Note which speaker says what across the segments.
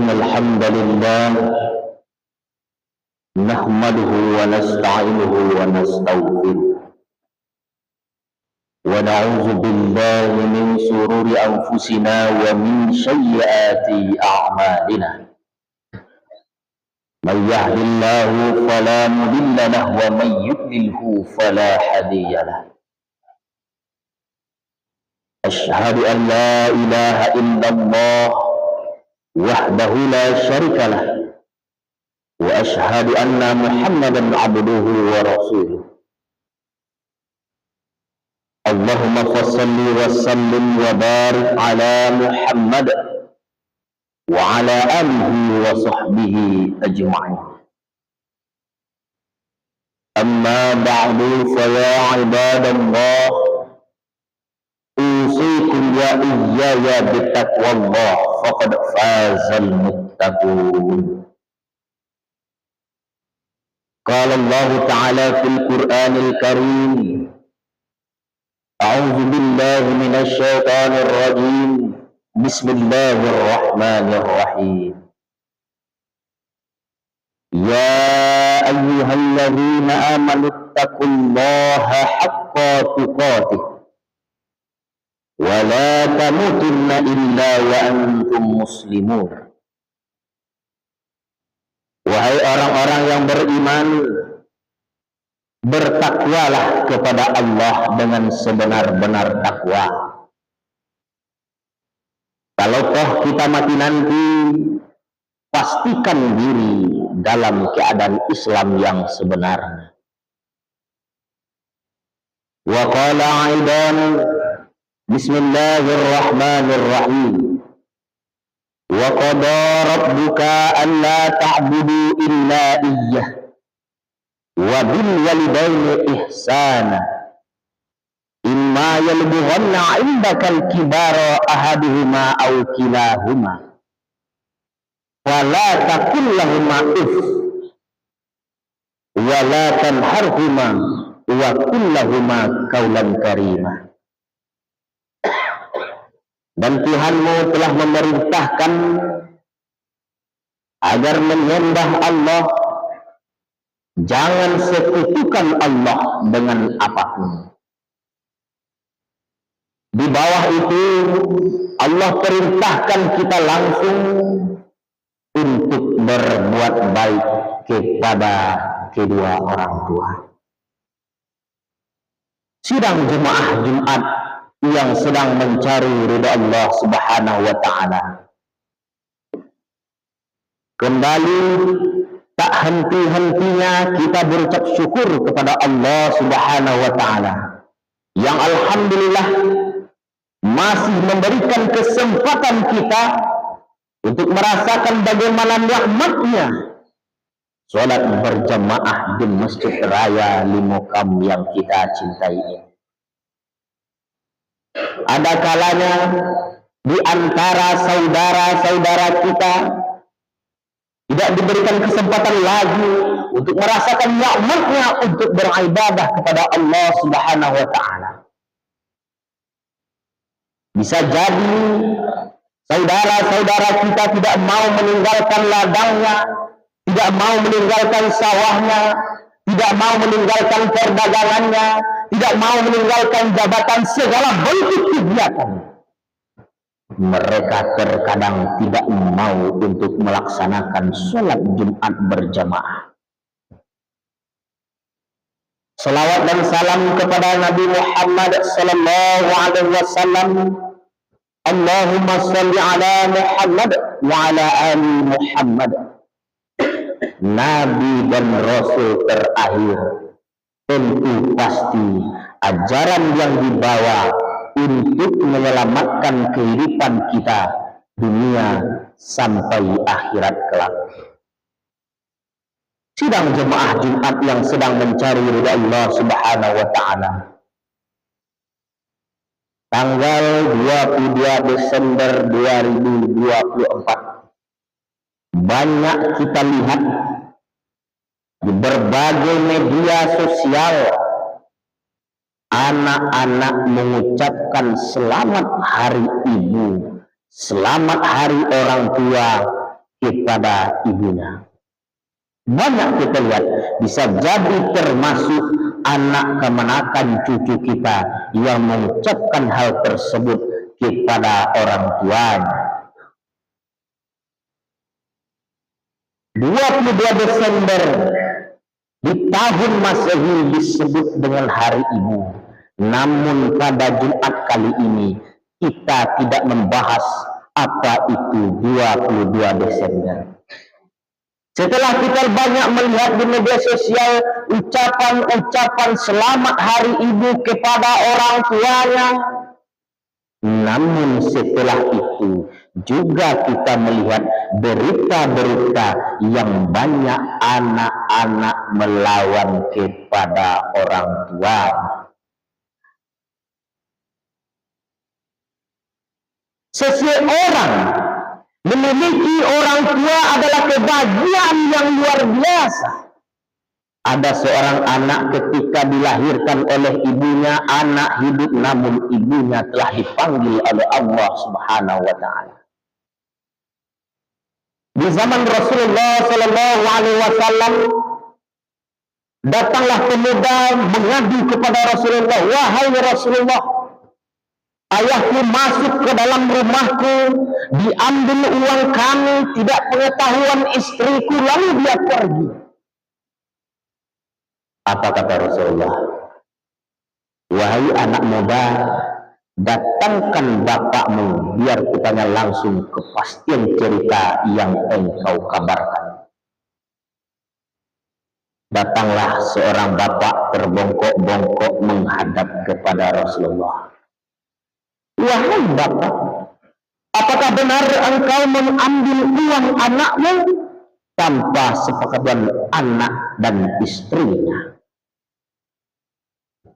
Speaker 1: إن الحمد لله نحمده ونستعينه ونستغفره ونعوذ بالله من شرور أنفسنا ومن سيئات أعمالنا من يهد الله فلا مضل له ومن يضلله فلا هادي له أشهد أن لا إله إلا الله وحده لا شريك له وأشهد أن محمدا عبده ورسوله اللهم صل وسلم وبارك على محمد وعلى آله وصحبه أجمعين أما بعد فيا عباد الله أوصيكم وإياي بتقوى الله فقد فاز المتقون. قال الله تعالى في القرآن الكريم أعوذ بالله من الشيطان الرجيم بسم الله الرحمن الرحيم يا أيها الذين آمنوا اتقوا الله حق تقاته ولا تموتن إلا وأنتم مسلمون. Wahai orang-orang yang beriman, bertakwalah kepada Allah dengan sebenar-benar takwa. Kalau toh kita mati nanti, pastikan diri dalam keadaan Islam yang sebenarnya. Wa qala aidan Bismillahirrahmanirrahim. Wa qada rabbuka alla ta'budu illa iyyah wa bil walidaini ihsana imma yablughanna 'indaka al-kibara ahaduhuma aw kilahuma wala taqul lahumā uff wa la tanharhumā wa qul lahumā qawlan karīmā. Dan Tuhanmu telah memerintahkan agar menyembah Allah, jangan sekutukan Allah dengan apapun. Di bawah itu Allah perintahkan kita langsung untuk berbuat baik kepada kedua orang tua. Sidang jemaah Jumat yang sedang mencari ridha Allah Subhanahu wa ta'ala, kembali tak henti-hentinya kita berucap syukur kepada Allah Subhanahu wa ta'ala yang alhamdulillah masih memberikan kesempatan kita untuk merasakan bagaimana nikmatnya sholat berjamaah di Masjid Raya Limukam yang kita cintai ini. Ada kalanya di antara saudara-saudara kita tidak diberikan kesempatan lagi untuk merasakan nikmatnya untuk beribadah kepada Allah Subhanahu wa ta'ala. Bisa jadi saudara-saudara kita tidak mau meninggalkan ladangnya, tidak mau meninggalkan sawahnya, tidak mau meninggalkan perdagangannya, tidak mau meninggalkan jabatan, segala bentuk kegiatan. Mereka terkadang tidak mau untuk melaksanakan sholat Jumat berjamaah. Salawat dan salam kepada Nabi Muhammad sallallahu alaihi wasallam. Allahumma shalli ala Muhammad wa ala ali Muhammad. Nabi dan Rasul terakhir, tentu pasti ajaran yang dibawa untuk menyelamatkan kehidupan kita dunia sampai akhirat kelak. Sidang jemaah Jumat yang sedang mencari ridha Allah Subhanahu wa ta'ala, tanggal 22 Desember 2024 banyak kita lihat di berbagai media sosial anak-anak mengucapkan selamat hari ibu, selamat hari orang tua kepada ibunya. Banyak kita lihat, bisa jadi termasuk anak kemenakan cucu kita yang mengucapkan hal tersebut kepada orang tuanya. 22 Desember di tahun Masehi disebut dengan Hari Ibu. Namun pada Jumat kali ini kita tidak membahas apa itu 22 Desember. Setelah kita banyak melihat di media sosial ucapan-ucapan selamat Hari Ibu kepada orang tuanya, namun setelah itu juga kita melihat berita-berita yang banyak anak-anak melawan kepada orang tua. Seseorang memiliki orang tua adalah kebahagiaan yang luar biasa. Ada seorang anak ketika dilahirkan oleh ibunya, anak hidup namun ibunya telah dipanggil oleh Allah Subhanahu wa taala. Di zaman Rasulullah sallallahu alaihi wasallam datanglah pemuda mengadu kepada Rasulullah, "Wahai Rasulullah, ayahku masuk ke dalam rumahku, diambil uang kami, tidak pengetahuan istriku, lalu dia pergi." Apa kata Rasulullah? "Wahai anak muda, datangkan bapakmu, biar kutanya langsung kepastian cerita yang engkau kabarkan." Datanglah seorang bapak terbongkok-bongkok menghadap kepada Rasulullah. "Wahai bapak, apakah benar engkau mengambil uang anakmu tanpa sepakatan anak dan istrinya?"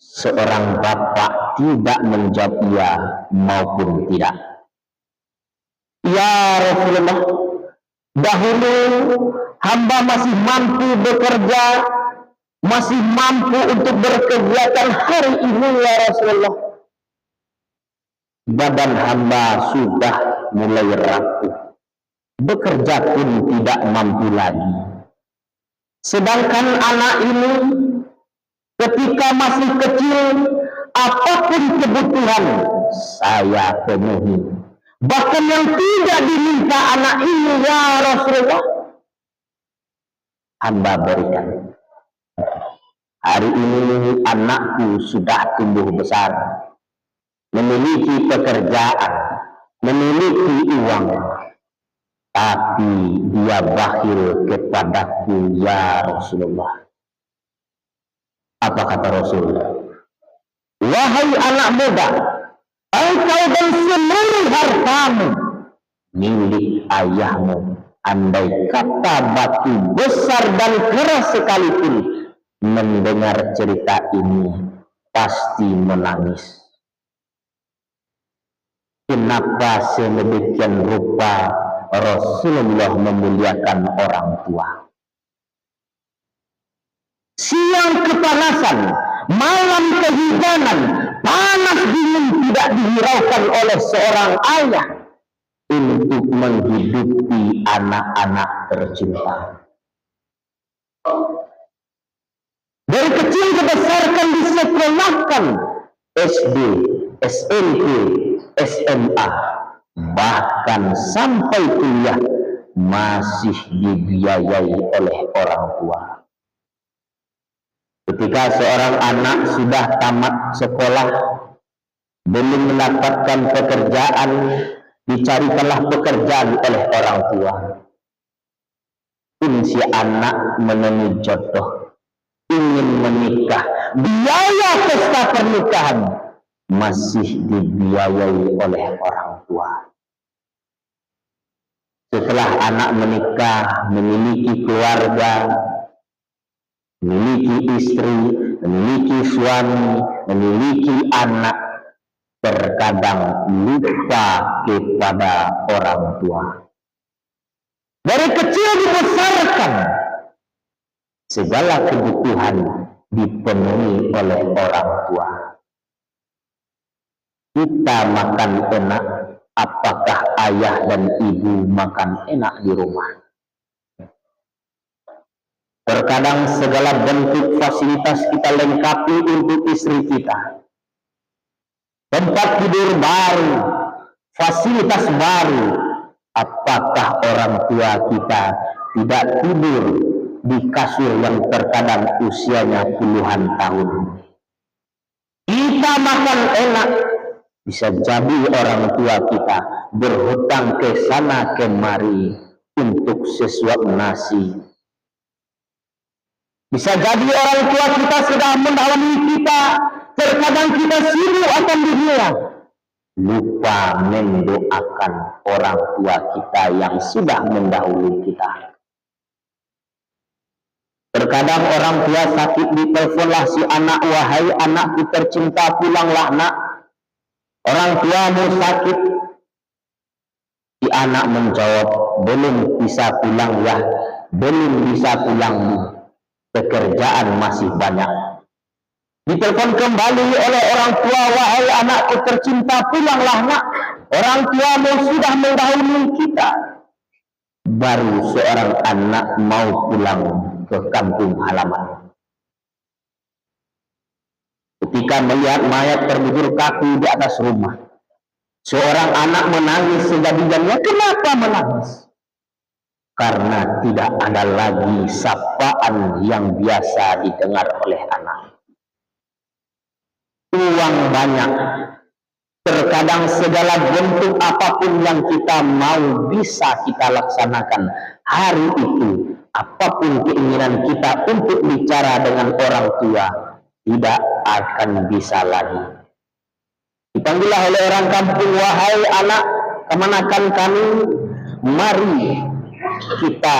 Speaker 1: Seorang bapak tidak menjawab iya maupun tidak. "Ya Rasulullah, dahulu hamba masih mampu bekerja, masih mampu untuk berkegiatan hari ini ya Rasulullah. Badan hamba sudah mulai rapuh, bekerja pun tidak mampu lagi. Sedangkan anak ini ketika masih kecil, apapun kebutuhan saya penuhi. Bahkan yang tidak diminta anak ini ya Rasulullah, hamba berikan. Hari ini anakku sudah tumbuh besar, memiliki pekerjaan, memiliki uang, tapi dia bakhil kepadaku ya Rasulullah." Apa kata Rasulullah? "Wahai anak muda, engkau dan seluruh hartamu milik ayahmu. Andai kata batu besar dan keras sekalipun mendengar cerita ini pasti menangis." Kenapa sedemikian rupa Rasulullah memuliakan orang tua? Siang kepanasan, malam kehujanan, panas dingin tidak dihiraukan oleh seorang ayah untuk menghidupi anak-anak tercinta. Dari kecil dibesarkan, disekolahkan SD, SMP, SMA, bahkan sampai kuliah masih dibiayai oleh orang tua. Ketika seorang anak sudah tamat sekolah, belum mendapatkan pekerjaan, dicarikanlah pekerjaan oleh orang tua. Pun si anak menemui jodoh, ingin menikah, biaya pesta pernikahan masih dibiayai oleh orang tua. Setelah anak menikah, memiliki keluarga, memiliki istri, memiliki suami, memiliki anak, terkadang lupa kepada orang tua. Dari kecil dibesarkan, segala kebutuhan dipenuhi oleh orang tua. Kita makan enak, apakah ayah dan ibu makan enak di rumah. Terkadang segala bentuk fasilitas kita lengkapi untuk istri kita. Tempat tidur baru, fasilitas baru. Apakah orang tua kita tidak tidur di kasur yang terkadang usianya puluhan tahun? Kita makan enak. Bisa jadi orang tua kita berhutang ke sana kemari untuk sesuap nasi. Bisa jadi orang tua kita sedang mendahului kita. Terkadang kita sibuk akan dunia, lupa mendoakan orang tua kita yang sudah mendahului kita. Terkadang orang tua sakit, diteleponlah si anak, wahai anakku tercinta, pulanglah nak. Orang tuamu sakit. Si anak menjawab, belum bisa pulang ya, belum bisa pulang, pekerjaan masih banyak. Ditelepon kembali oleh orang tua, wahai anakku tercinta, pulanglah nak. Orang tuamu sudah mendahului kita. Baru seorang anak mau pulang ke kampung halaman. Ketika melihat mayat terbujur kaku di atas rumah, seorang anak menangis sejadi-jadinya. Kenapa menangis? Karena tidak ada lagi sapaan yang biasa didengar oleh anak. Uang banyak, terkadang segala bentuk apapun yang kita mau bisa kita laksanakan hari itu. Apapun keinginan kita untuk bicara dengan orang tua, tidak akan bisa lagi. Dipanggillah oleh orang kampung, wahai anak kemanakan kami, mari kita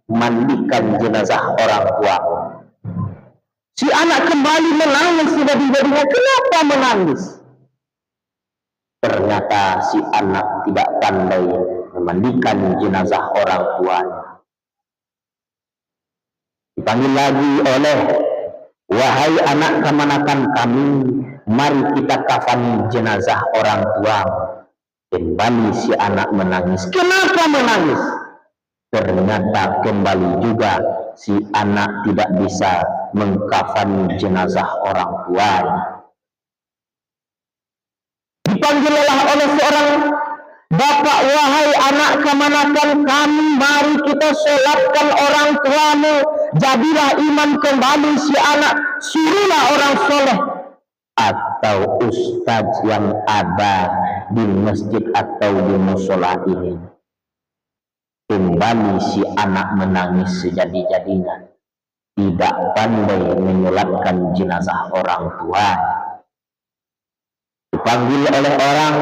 Speaker 1: mandikan jenazah orang tua. Si anak kembali menangis sejadi-jadinya. Kenapa menangis? Ternyata si anak tidak pandai memandikan jenazah orang tuanya. Dipanggil lagi oleh, wahai anak kemanakan kami, mari kita kafani jenazah orang tuamu. Kembali si anak menangis. Kenapa menangis? Ternyata kembali juga si anak tidak bisa mengkafani jenazah orang tuanya. Dipanggillah oleh seorang bapak, wahai anak kemanakan kami, mari kita sholatkan orang tuamu. Jadilah iman kembali si anak, suruhlah orang soleh atau ustadz yang ada di masjid atau di musola ini. Kembali si anak menangis sejadi-jadinya, tidak pandai menyolatkan jenazah orang tua. Dipanggil oleh orang,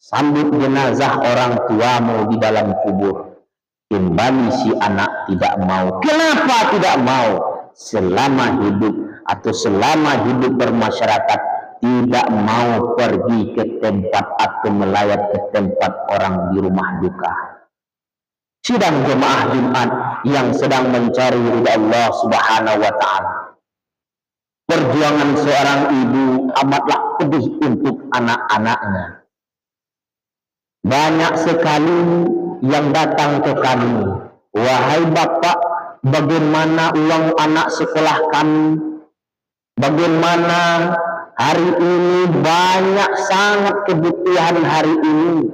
Speaker 1: sambut jenazah orang tuamu di dalam kubur. Kembali si anak tidak mau. Kenapa tidak mau? Selama hidup atau selama hidup bermasyarakat, tidak mau pergi ke tempat atau melayat ke tempat orang di rumah duka. Sidang jemaah Jumat yang sedang mencari ridha Allah Subhanahu wa Ta'ala. Perjuangan seorang ibu amatlah pedih untuk anak-anaknya. Banyak sekali yang datang ke kami, wahai bapak, bagaimana uang anak sekolah kami? Bagaimana hari ini banyak sangat kebutuhan hari ini?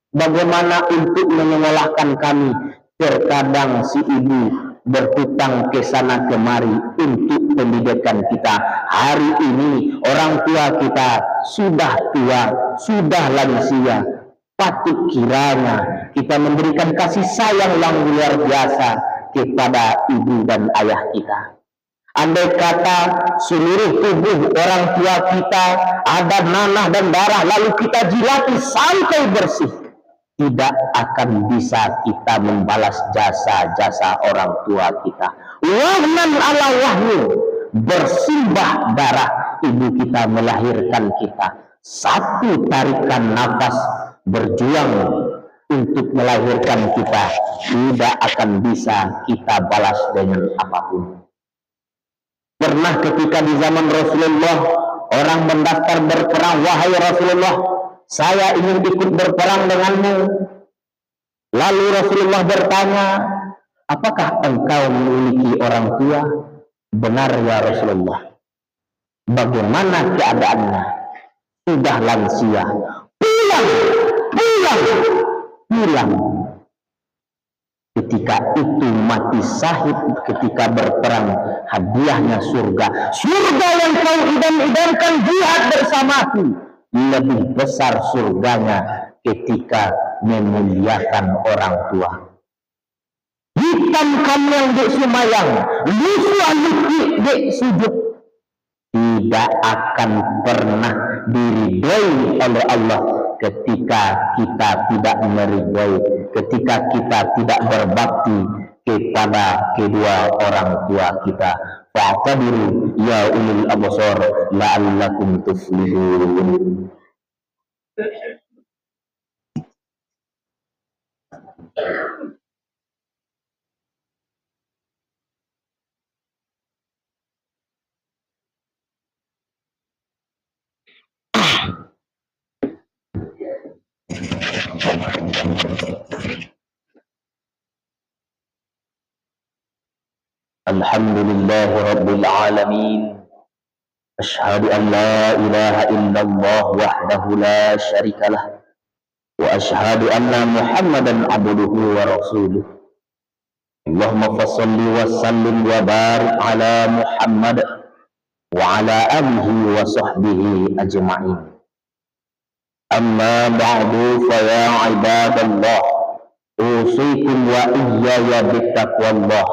Speaker 1: Bagaimana untuk menyekolahkan kami? Terkadang si ibu berhutang ke sana kemari untuk pendidikan kita. Hari ini orang tua kita sudah tua, sudah lansia. Patut kiranya kita memberikan kasih sayang yang luar biasa kepada ibu dan ayah kita. Andai kata seluruh tubuh orang tua kita ada nanah dan darah, lalu kita jilati sampai bersih, tidak akan bisa kita membalas jasa-jasa orang tua kita. Wahnan ala wahyu, bersimbah darah ibu kita melahirkan kita. Satu tarikan nafas berjuang untuk melahirkan kita, tidak akan bisa kita balas dengan apapun. Pernah ketika di zaman Rasulullah, orang mendaftar berperang, wahai Rasulullah, saya ingin ikut berperang denganmu. Lalu Rasulullah bertanya, apakah engkau memiliki orang tua? Benar ya Rasulullah. Bagaimana keadaannya? Sudah lansia. Pulang. Ketika itu mati syahid ketika berperang, hadiahnya surga. Surga yang kau idam-idamkan jihad bersamaku, lebih besar surganya ketika memuliakan orang tua. Hitam kamel dek sumayang, lusuh lukik dek sujud, tidak akan pernah diridhoi oleh Allah ketika kita tidak meridhoi, ketika kita tidak berbakti kepada kedua orang tua kita. Fa'tabiru ya ulil absar la'allakum tuflihun. Alhamdulillah Rabbil Alamin. Ashhadu an la ilaha illallah wahdahu la syarikalah. Wa ashhadu anna Muhammadan abduhu wa rasuluh. Allahumma fassalli wa sallim wa barik ala Muhammad wa ala alihi wa sahbihi ajma'in. Amma ba'du fa ya ibadallah, usikum wa iyaya bittaqwallah,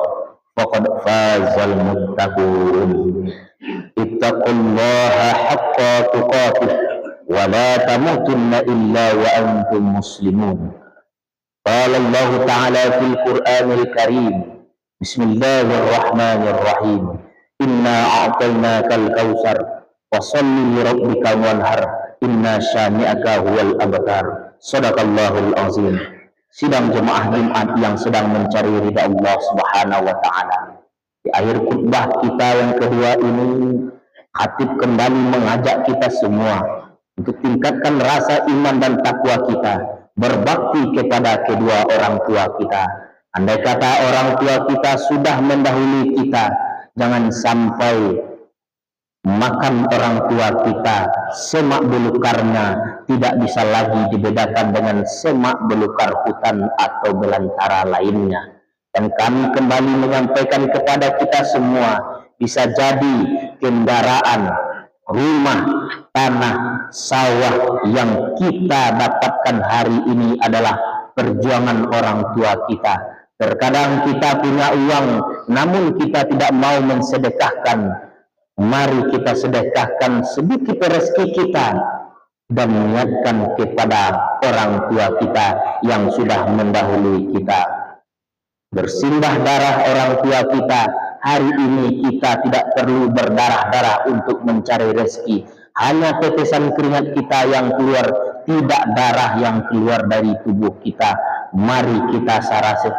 Speaker 1: faqad fazal muttaqun. Ittaqullaha haqqa tuqatih wa la tamutunna illa wa antum muslimun. Qala Allah ta'ala fil Qur'anil Karim, Bismillahirrahmanirrahim. Inna a'tainakal kautsar fasholli li rabbika wanhar, inna syani'aka huwal abtar. Shadaqallahul azim. Sidang jemaah Jumat yang sedang mencari ridha Allah Subhanahu wa taala. Di akhir khutbah kita yang kedua ini, khatib kembali mengajak kita semua untuk tingkatkan rasa iman dan takwa kita, berbakti kepada kedua orang tua kita. Andai kata orang tua kita sudah mendahului kita, jangan sampai makan orang tua kita, semak belukarnya tidak bisa lagi dibedakan dengan semak belukar hutan atau belantara lainnya. Dan kami kembali menyampaikan kepada kita semua, bisa jadi kendaraan, rumah, tanah, sawah yang kita dapatkan hari ini adalah perjuangan orang tua kita. Terkadang kita punya uang, namun kita tidak mau mensedekahkan. Mari kita sedekahkan sedikit rezeki kita dan niatkan kepada orang tua kita yang sudah mendahului kita. Bersimbah darah orang tua kita, hari ini kita tidak perlu berdarah-darah untuk mencari rezeki. Hanya tetesan keringat kita yang keluar, tidak darah yang keluar dari tubuh kita. Mari kita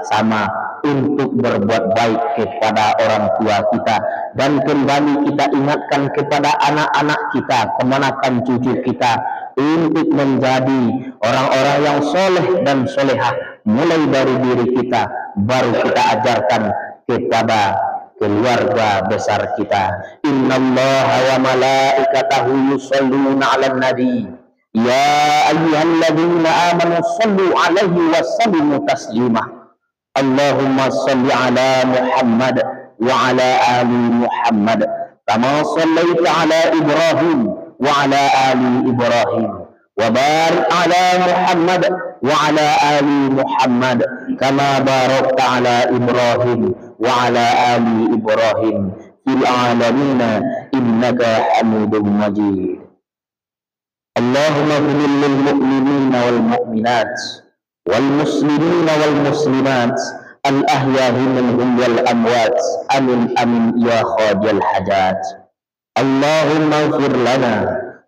Speaker 1: sama untuk berbuat baik kepada orang tua kita, dan kembali kita ingatkan kepada anak-anak kita, kemenakan cucu kita, untuk menjadi orang-orang yang soleh dan solehah mulai dari diri kita, baru kita ajarkan kepada keluarga besar kita. Innallaha wa malaikatahu yusholluna 'alan nabi ya ayyuhalladzina amanu shallu 'alaihi wa sallimu taslima. Allahumma shalli 'ala Muhammad wa 'ala ali Muhammad kama shallaita 'ala Ibrahim wa 'ala ali Ibrahim wa barik 'ala Muhammad wa 'ala ali Muhammad kama barakta 'ala Ibrahim wa 'ala ali Ibrahim fil 'alamin innaka Hamidum Majid. Allahumma ighfir lil mu'minina wal mu'minat wal muslimina wal muslimat al ahya'i minhum wal amwat. Amin amin ya khadijal hajat. Allahumma ighfir lana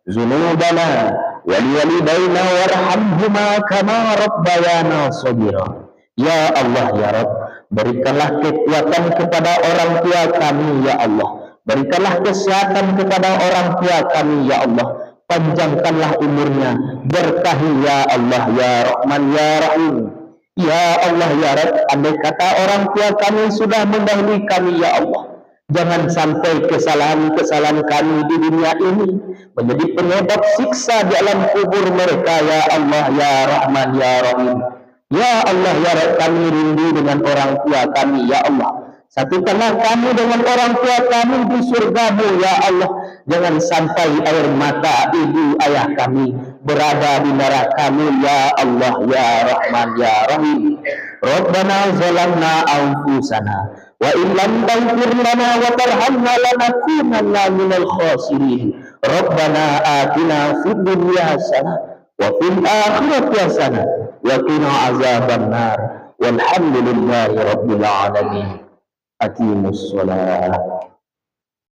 Speaker 1: dzunubana wa liwalidayna warhamhuma kama rabbayana shaghira. Ya Allah ya Rabb, berikanlah kekuatan kepada orang tua kami ya Allah, berikanlah kesehatan kepada orang tua kami ya Allah, panjangkanlah umurnya, berkahi ya Allah ya Rahman ya Rahim. Ya Allah ya Rabb, andai kata orang tua kami sudah mendahului kami ya Allah, jangan sampai kesalahan-kesalahan kami di dunia ini menjadi penyebab siksa di alam kubur mereka ya Allah ya Rahman ya Rahim. Ya Allah ya Rabb, kami rindu dengan orang tua kami ya Allah. Satukanlah kami dengan orang tua kami di surgamu ya Allah. Jangan sampai air mata ibu ayah kami berada di neraka-Mu ya Allah ya Rahman ya Rahim. Rabbana zalamna anfusana wa in lam taghfir lana wa tarhamna lanakunanna minal khasirin. Rabbana atina fid dunya hasanah wa fil akhirati hasanah wa qina azabannar. Walhamdulillahi rabbil alamin. Aqimus shalah.